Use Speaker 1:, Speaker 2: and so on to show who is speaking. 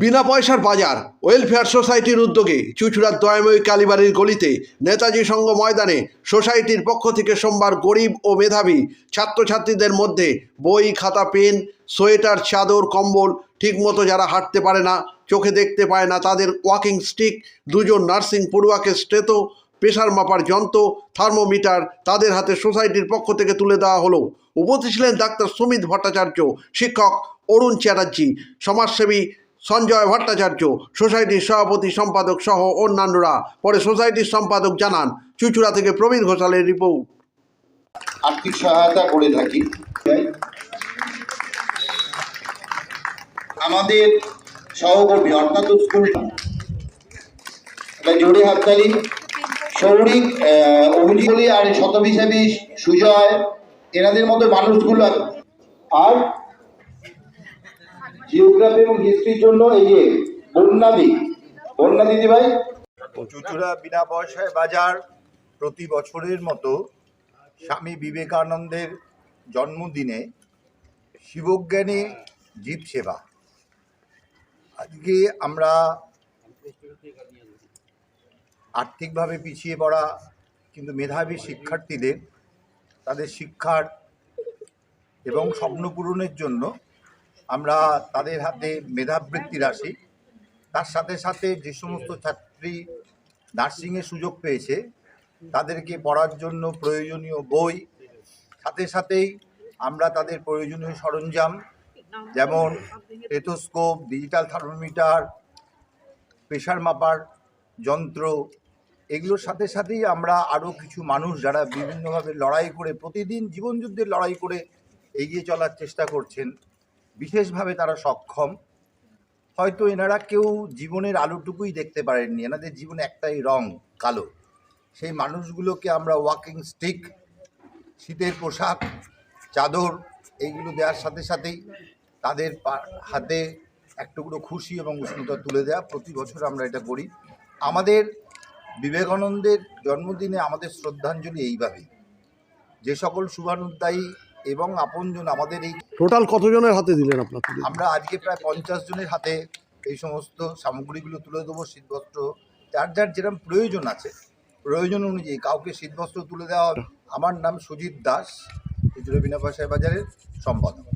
Speaker 1: বিনা পয়সার বাজার ওয়েলফেয়ার সোসাইটির উদ্যোগে চুঁচুড়ার দয়াময়ী কালীবাড়ির গলিতে নেতাজি সংঘ ময়দানে সোসাইটির পক্ষ থেকে সোমবার গরিব ও মেধাবী ছাত্রছাত্রীদের মধ্যে বই, খাতা, পেন, সোয়েটার, চাদর, কম্বল, ঠিকমতো যারা হাঁটতে পারে না, চোখে দেখতে পায় না, তাদের ওয়াকিং স্টিক, দুজন নার্সিং পড়ুয়াকে স্টেথো, প্রেশার মাপার যন্ত্র, থার্মোমিটার তাদের হাতে সোসাইটির পক্ষ থেকে তুলে দেওয়া হলো। উপস্থিত ছিলেন ডাক্তার সুমিত ভট্টাচার্য, শিক্ষক অরুণ চ্যাটার্জি, সমাজসেবী সঞ্জয় ভট্টাচার্য, সোসাইটির সভাপতি সম্পাদক সহ অন্যান্যরা। পরে সোসাইটির সম্পাদক জানান, চুঁচুড়া থেকে প্রবীর ঘোষালের রিপোর্ট।
Speaker 2: আর্থিক সহায়তা করে থাকি। আমাদের সহকর্মী অর্থাৎ স্কুলটা জোরে হাততালি, সৌরিক, অভিজিৎ আর শতবিশাবী সুজয়, এনাদের মতো মানুষগুলো। আর জিওগ্রাফি এবং হিস্ট্রির জন্য এই যে বন্যা দিদি ভাই।
Speaker 3: চুঁচুড়া বিনা পয়সায় বাজার প্রতি বছরের মতো স্বামী বিবেকানন্দের জন্মদিনে শিবজ্ঞানী জীব সেবা। আজকে আমরা আর্থিকভাবে পিছিয়ে পড়া কিন্তু মেধাবী শিক্ষার্থীদের তাদের শিক্ষার এবং স্বপ্ন পূরণের জন্য আমরা তাদের হাতে মেধাবৃত্তি রাশি, তার সাথে সাথে যে সমস্ত ছাত্রী নার্সিংয়ের সুযোগ পেয়েছে তাদেরকে পড়ার জন্য প্রয়োজনীয় বই, সাথে সাথেই আমরা তাদের প্রয়োজনীয় সরঞ্জাম যেমন স্টেথোস্কোপ, ডিজিটাল থার্মোমিটার, প্রেশার মাপার যন্ত্র, এগুলোর সাথে সাথেই আমরা আরও কিছু মানুষ যারা বিভিন্নভাবে লড়াই করে প্রতিদিন জীবনযুদ্ধের লড়াই করে এগিয়ে চলার চেষ্টা করছেন, বিশেষভাবে তারা সক্ষম, হয়তো এনারা কেউ জীবনের আলোটুকুই দেখতে পারেননি, এনাদের জীবনে একটাই রং কালো, সেই মানুষগুলোকে আমরা ওয়াকিং স্টিক, শীতের পোশাক, চাদর এইগুলো দেওয়ার সাথে সাথেই তাদের হাতে এক টুকরো খুশি এবং উষ্ণতা তুলে দেওয়া। প্রতি বছর আমরা এটা করি। আমাদের বিবেকানন্দের জন্মদিনে আমাদের শ্রদ্ধাঞ্জলি এইভাবেই, যে সকল শুভানুধ্যায়ী এবং আপনজন আমাদের এই
Speaker 1: টোটাল কতজনের হাতে দিলেন আপনাকে?
Speaker 3: আমরা আজকে প্রায় 50 জনের হাতে এই সমস্ত সামগ্রীগুলো তুলে দেবো। শীতবস্ত্র যার যার যেরকম প্রয়োজন আছে, প্রয়োজন অনুযায়ী কাউকে শীতবস্ত্র তুলে দেওয়া হবে। আমার নাম সুজিত দাস, চুঁচুড়া বিনা পয়সায় বাজারের সম্পাদক।